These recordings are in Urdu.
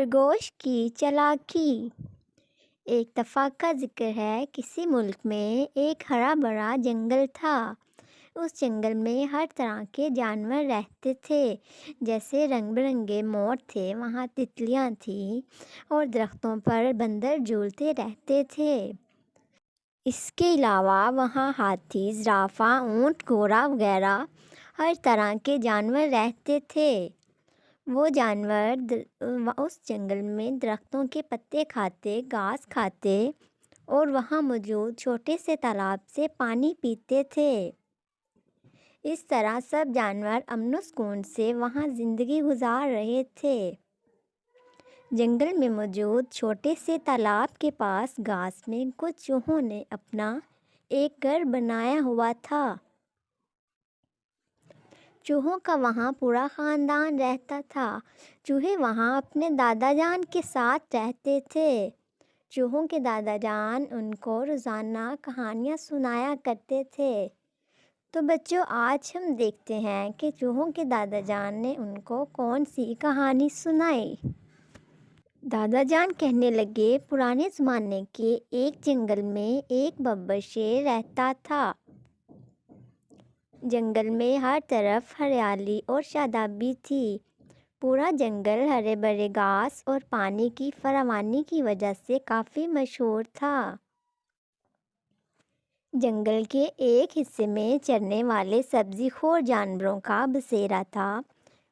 خرگوش کی چالاکی۔ ایک دفعہ کا ذکر ہے، کسی ملک میں ایک ہرا بھرا جنگل تھا۔ اس جنگل میں ہر طرح کے جانور رہتے تھے، جیسے رنگ برنگے مور تھے، وہاں تتلیاں تھیں اور درختوں پر بندر جھولتے رہتے تھے۔ اس کے علاوہ وہاں ہاتھی، زرافہ، اونٹ، گھوڑا وغیرہ ہر طرح کے جانور رہتے تھے۔ وہ جانور اس جنگل میں درختوں کے پتے کھاتے، گھاس کھاتے اور وہاں موجود چھوٹے سے تالاب سے پانی پیتے تھے۔ اس طرح سب جانور امن و سکون سے وہاں زندگی گزار رہے تھے۔ جنگل میں موجود چھوٹے سے تالاب کے پاس گھاس میں کچھ چوہوں نے اپنا ایک گھر بنایا ہوا تھا۔ چوہوں کا وہاں پورا خاندان رہتا تھا۔ چوہے وہاں اپنے دادا جان کے ساتھ رہتے تھے۔ چوہوں کے دادا جان ان کو روزانہ کہانیاں سنایا کرتے تھے۔ تو بچوں، آج ہم دیکھتے ہیں کہ چوہوں کے دادا جان نے ان کو کون سی کہانی سنائی۔ دادا جان کہنے لگے، پرانے زمانے کے ایک جنگل میں ایک ببر شیر رہتا تھا۔ جنگل میں ہر طرف ہریالی اور شادابی تھی۔ پورا جنگل ہرے بھرے گھاس اور پانی کی فراوانی کی وجہ سے کافی مشہور تھا۔ جنگل کے ایک حصے میں چرنے والے سبزی خور جانوروں کا بسیرا تھا۔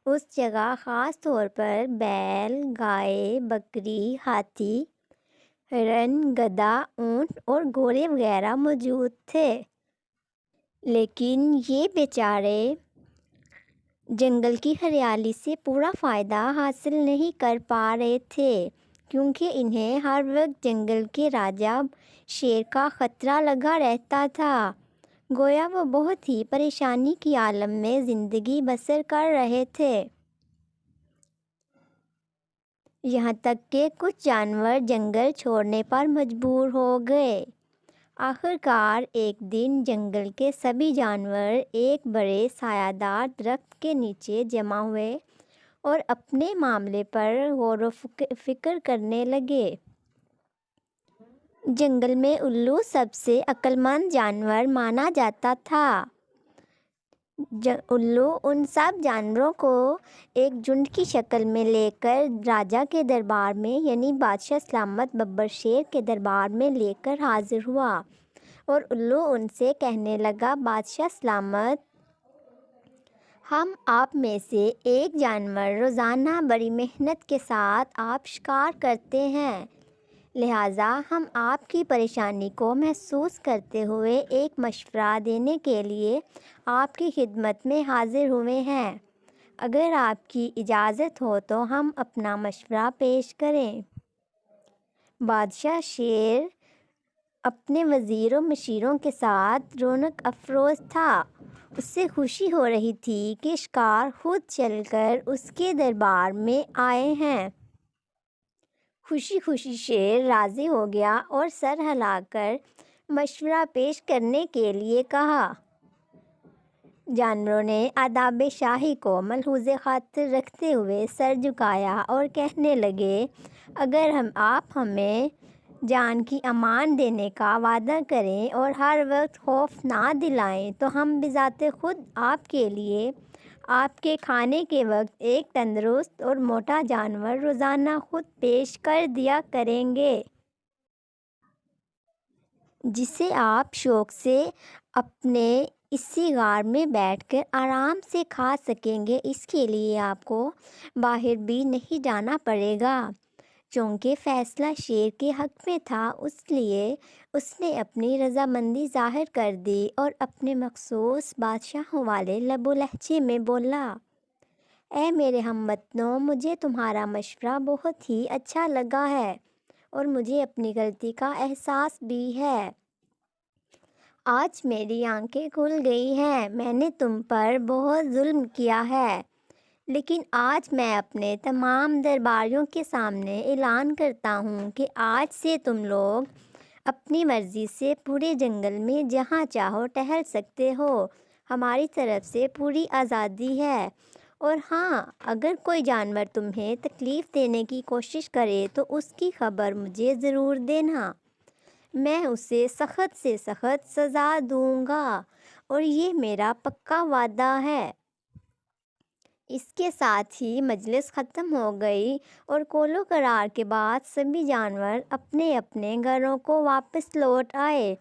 اس جگہ خاص طور پر بیل، گائے، بکری، ہاتھی، ہرن، گدھا، اونٹ اور گھوڑے وغیرہ موجود تھے۔ لیکن یہ بیچارے جنگل کی ہریالی سے پورا فائدہ حاصل نہیں کر پا رہے تھے، کیونکہ انہیں ہر وقت جنگل کے راجا شیر کا خطرہ لگا رہتا تھا۔ گویا وہ بہت ہی پریشانی کی عالم میں زندگی بسر کر رہے تھے۔ یہاں تک کہ کچھ جانور جنگل چھوڑنے پر مجبور ہو گئے۔ آخر کار ایک دن جنگل کے سبھی جانور ایک بڑے سایہ دار درخت کے نیچے جمع ہوئے اور اپنے معاملے پر غور و فکر کرنے لگے۔ جنگل میں الو سب سے عقل مند جانور مانا جاتا تھا۔ الو ان سب جانوروں کو ایک جھنڈ کی شکل میں لے کر راجا کے دربار میں، یعنی بادشاہ سلامت ببر شیر کے دربار میں لے کر حاضر ہوا اور الو ان سے کہنے لگا، بادشاہ سلامت، ہم آپ میں سے ایک جانور روزانہ بڑی محنت کے ساتھ آپ شکار کرتے ہیں، لہٰذا ہم آپ کی پریشانی کو محسوس کرتے ہوئے ایک مشورہ دینے کے لیے آپ کی خدمت میں حاضر ہوئے ہیں۔ اگر آپ کی اجازت ہو تو ہم اپنا مشورہ پیش کریں۔ بادشاہ شیر اپنے وزیر و مشیروں کے ساتھ رونق افروز تھا۔ اسے خوشی ہو رہی تھی کہ شکار خود چل کر اس کے دربار میں آئے ہیں۔ خوشی خوشی شیر راضی ہو گیا اور سر ہلا کر مشورہ پیش کرنے کے لیے کہا۔ جانوروں نے آداب شاہی کو ملحوظ خاطر رکھتے ہوئے سر جھکایا اور کہنے لگے، اگر آپ ہمیں جان کی امان دینے کا وعدہ کریں اور ہر وقت خوف نہ دلائیں تو ہم بذات خود آپ کے لیے آپ کے کھانے کے وقت ایک تندرست اور موٹا جانور روزانہ خود پیش کر دیا کریں گے، جسے آپ شوق سے اپنے اسی غار میں بیٹھ کر آرام سے کھا سکیں گے۔ اس کے لیے آپ کو باہر بھی نہیں جانا پڑے گا۔ چونکہ فیصلہ شیر کے حق میں تھا، اس لیے اس نے اپنی رضامندی ظاہر کر دی اور اپنے مخصوص بادشاہوں والے لب و لہجے میں بولا، اے میرے ہم وطنوں، مجھے تمہارا مشورہ بہت ہی اچھا لگا ہے اور مجھے اپنی غلطی کا احساس بھی ہے۔ آج میری آنکھیں کھل گئی ہیں۔ میں نے تم پر بہت ظلم کیا ہے، لیکن آج میں اپنے تمام درباریوں کے سامنے اعلان کرتا ہوں کہ آج سے تم لوگ اپنی مرضی سے پورے جنگل میں جہاں چاہو ٹہل سکتے ہو۔ ہماری طرف سے پوری آزادی ہے اور ہاں، اگر کوئی جانور تمہیں تکلیف دینے کی کوشش کرے تو اس کی خبر مجھے ضرور دینا، میں اسے سخت سے سخت سزا دوں گا، اور یہ میرا پکا وعدہ ہے۔ اس کے ساتھ ہی مجلس ختم ہو گئی اور کولو قرار کے بعد سبھی جانور اپنے اپنے گھروں کو واپس لوٹ آئے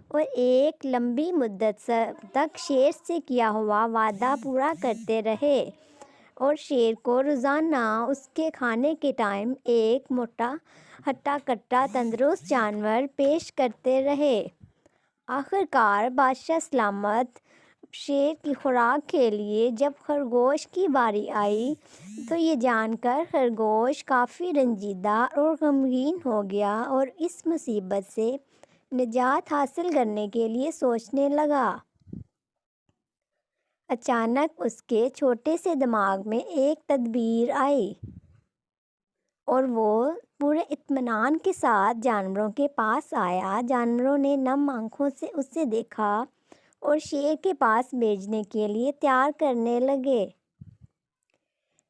اور ایک لمبی مدت تک شیر سے کیا ہوا وعدہ پورا کرتے رہے، اور شیر کو روزانہ اس کے کھانے کے ٹائم ایک موٹا ہٹا کٹا تندرست جانور پیش کرتے رہے۔ آخر کار بادشاہ سلامت شیر کی خوراک کے لیے جب خرگوش کی باری آئی تو یہ جان کر خرگوش کافی رنجیدہ اور غمگین ہو گیا اور اس مصیبت سے نجات حاصل کرنے کے لیے سوچنے لگا۔ اچانک اس کے چھوٹے سے دماغ میں ایک تدبیر آئی اور وہ پورے اطمینان کے ساتھ جانوروں کے پاس آیا۔ جانوروں نے نم آنکھوں سے اسے دیکھا اور شیر کے پاس بھیجنے کے لیے تیار کرنے لگے۔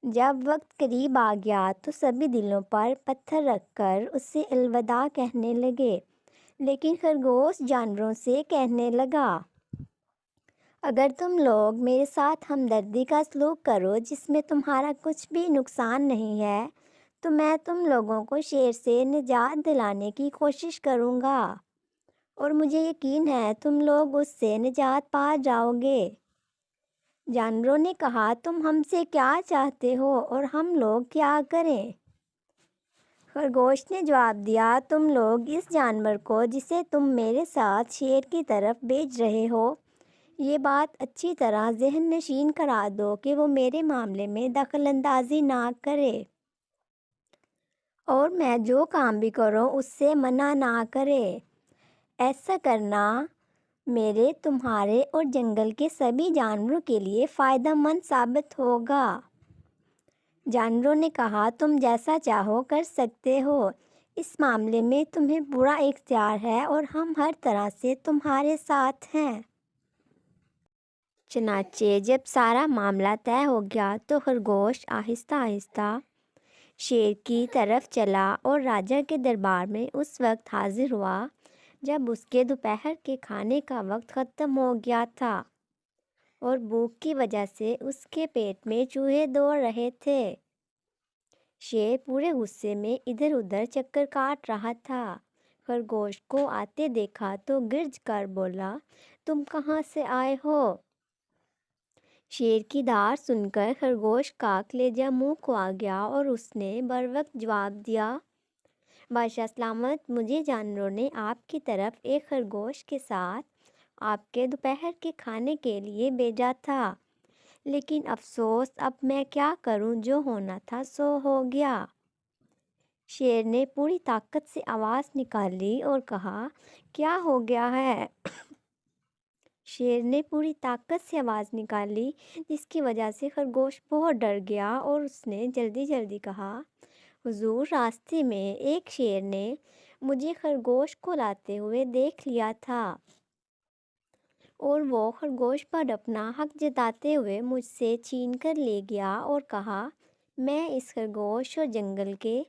جب وقت قریب آ گیا تو سبھی دلوں پر پتھر رکھ کر اسے الوداع کہنے لگے، لیکن خرگوش جانوروں سے کہنے لگا، اگر تم لوگ میرے ساتھ ہمدردی کا سلوک کرو جس میں تمہارا کچھ بھی نقصان نہیں ہے تو میں تم لوگوں کو شیر سے نجات دلانے کی کوشش کروں گا، اور مجھے یقین ہے تم لوگ اس سے نجات پا جاؤ گے۔ جانوروں نے کہا، تم ہم سے کیا چاہتے ہو اور ہم لوگ کیا کریں؟ خرگوش نے جواب دیا، تم لوگ اس جانور کو جسے تم میرے ساتھ شیر کی طرف بھیج رہے ہو، یہ بات اچھی طرح ذہن نشین کرا دو کہ وہ میرے معاملے میں دخل اندازی نہ کرے، اور میں جو کام بھی کروں اس سے منع نہ کرے۔ ایسا کرنا میرے، تمہارے اور جنگل کے سبھی جانوروں کے لیے فائدہ مند ثابت ہوگا۔ جانوروں نے کہا، تم جیسا چاہو کر سکتے ہو، اس معاملے میں تمہیں پورا اختیار ہے اور ہم ہر طرح سے تمہارے ساتھ ہیں۔ چنانچہ جب سارا معاملہ طے ہو گیا تو خرگوش آہستہ آہستہ شیر کی طرف چلا اور راجا کے دربار میں اس وقت حاضر ہوا جب اس کے دوپہر کے کھانے کا وقت ختم ہو گیا تھا اور بھوک کی وجہ سے اس کے پیٹ میں چوہے دوڑ رہے تھے۔ شیر پورے غصے میں ادھر ادھر چکر کاٹ رہا تھا۔ خرگوش کو آتے دیکھا تو گرج کر بولا، تم کہاں سے آئے ہو؟ شیر کی دھار سن کر خرگوش کا کلیجہ منہ کو آ گیا اور اس نے بروقت جواب دیا، بادشاہ سلامت، مجھے جانوروں نے آپ کی طرف ایک خرگوش کے ساتھ آپ کے دوپہر کے کھانے کے لیے بھیجا تھا، لیکن افسوس اب میں کیا کروں، جو ہونا تھا سو ہو گیا۔ شیر نے پوری طاقت سے آواز نکالی اور کہا، کیا ہو گیا ہے؟ شیر نے پوری طاقت سے آواز نکالی جس کی وجہ سے خرگوش بہت ڈر گیا اور اس نے جلدی جلدی کہا، حضور، راستے میں ایک شیر نے مجھے خرگوش کو لاتے ہوئے دیکھ لیا تھا اور وہ خرگوش پر اپنا حق جتاتے ہوئے مجھ سے چھین کر لے گیا اور کہا، میں اس خرگوش اور جنگل کے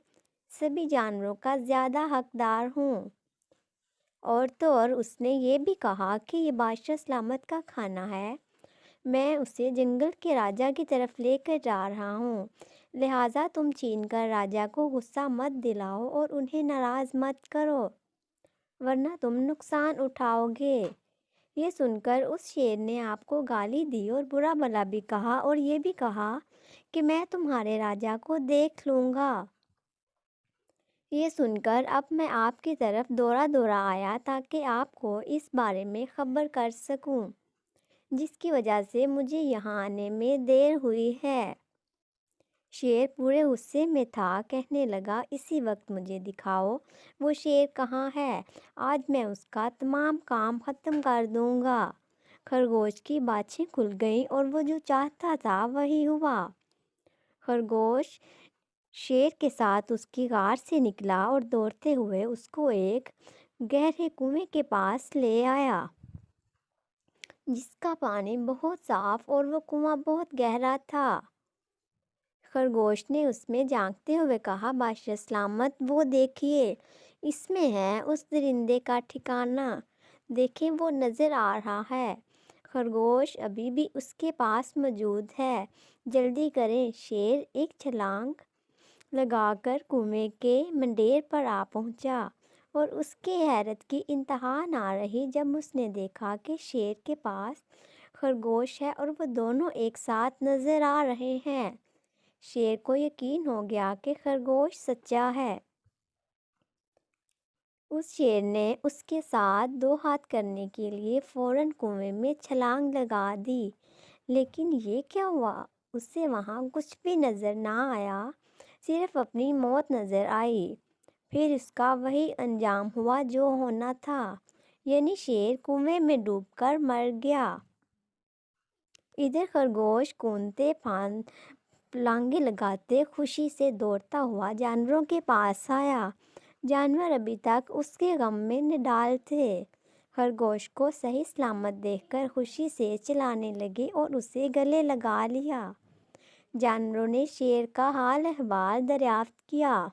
سبھی جانوروں کا زیادہ حقدار ہوں، اور تو اور اس نے یہ بھی کہا کہ یہ بادشاہ سلامت کا کھانا ہے، میں اسے جنگل کے راجا کی طرف لے کر جا رہا ہوں، لہٰذا تم چھین کر راجا کو غصہ مت دلاؤ اور انہیں ناراض مت کرو، ورنہ تم نقصان اٹھاؤ گے۔ یہ سن کر اس شیر نے آپ کو گالی دی اور برا بھلا بھی کہا اور یہ بھی کہا کہ میں تمہارے راجا کو دیکھ لوں گا۔ یہ سن کر اب میں آپ کی طرف دورا دورا آیا تاکہ آپ کو اس بارے میں خبر کر سکوں، جس کی وجہ سے مجھے یہاں آنے میں دیر ہوئی ہے۔ شیر پورے غصے میں تھا، کہنے لگا، اسی وقت مجھے دکھاؤ وہ شیر کہاں ہے، آج میں اس کا تمام کام ختم کر دوں گا۔ خرگوش کی باچھیں کھل گئیں اور وہ جو چاہتا تھا وہی ہوا۔ خرگوش شیر کے ساتھ اس کی غار سے نکلا اور دوڑتے ہوئے اس کو ایک گہرے کنویں کے پاس لے آیا جس کا پانی بہت صاف اور وہ کنواں بہت گہرا تھا۔ خرگوش نے اس میں جھانکتے ہوئے کہا، بادشاہ سلامت، وہ دیکھیے، اس میں ہے اس درندے کا ٹھکانہ، دیکھیں وہ نظر آ رہا ہے۔ خرگوش ابھی بھی اس کے پاس موجود ہے، جلدی کریں۔ شیر ایک چھلانگ لگا کر کنویں کے منڈیر پر آ پہنچا، اور اس کی حیرت کی انتہا نہ رہی جب اس نے دیکھا کہ شیر کے پاس خرگوش ہے اور وہ دونوں ایک ساتھ نظر آ رہے ہیں۔ شیر کو یقین ہو گیا کہ خرگوش سچا ہے۔ اس شیر نے اس کے ساتھ دو ہاتھ کرنے کے لیے فوراً کنویں میں چھلانگ لگا دی، لیکن یہ کیا ہوا؟ اسے وہاں کچھ بھی نظر نہ آیا، صرف اپنی موت نظر آئی۔ پھر اس کا وہی انجام ہوا جو ہونا تھا، یعنی شیر کنویں میں ڈوب کر مر گیا۔ ادھر خرگوش کونتے پلانگیں لگاتے خوشی سے دوڑتا ہوا جانوروں کے پاس آیا۔ جانور ابھی تک اس کے غم میں نڈال تھے۔ خرگوش کو صحیح سلامت دیکھ کر خوشی سے چلانے لگے اور اسے گلے لگا لیا۔ جانوروں نے شیر کا حال احوال دریافت کیا۔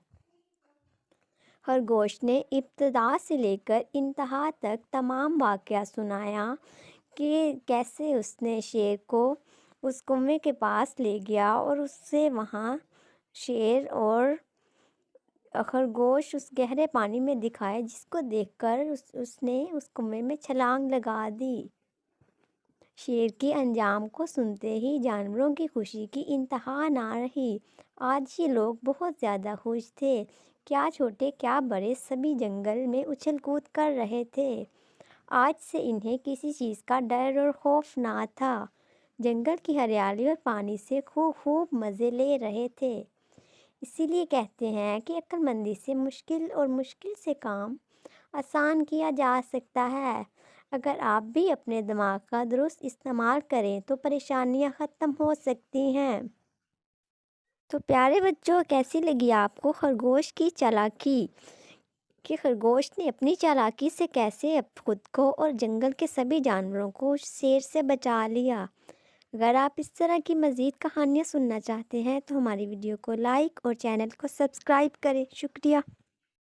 خرگوش نے ابتدا سے لے کر انتہا تک تمام واقعہ سنایا کہ کیسے اس نے شیر کو اس کنویں کے پاس لے گیا اور اس سے وہاں شیر اور خرگوش اس گہرے پانی میں دکھائے، جس کو دیکھ کر اس نے اس کنویں میں چھلانگ لگا دی۔ شیر کے انجام کو سنتے ہی جانوروں کی خوشی کی انتہا نہ رہی۔ آج یہ لوگ بہت زیادہ خوش تھے، کیا چھوٹے کیا بڑے، سبھی جنگل میں اچھل کود کر رہے تھے۔ آج سے انہیں کسی چیز کا ڈر اور خوف نہ تھا، جنگل کی ہریالی اور پانی سے خوب مزے لے رہے تھے۔ اسی لیے کہتے ہیں کہ عقل مندی سے مشکل سے کام آسان کیا جا سکتا ہے۔ اگر آپ بھی اپنے دماغ کا درست استعمال کریں تو پریشانیاں ختم ہو سکتی ہیں۔ تو پیارے بچوں، کیسی لگی آپ کو خرگوش کی چالاکی؟ کہ خرگوش نے اپنی چالاکی سے کیسے خود کو اور جنگل کے سبھی جانوروں کو شیر سے بچا لیا۔ اگر آپ اس طرح کی مزید کہانیاں سننا چاہتے ہیں تو ہماری ویڈیو کو لائک اور چینل کو سبسکرائب کریں۔ شکریہ۔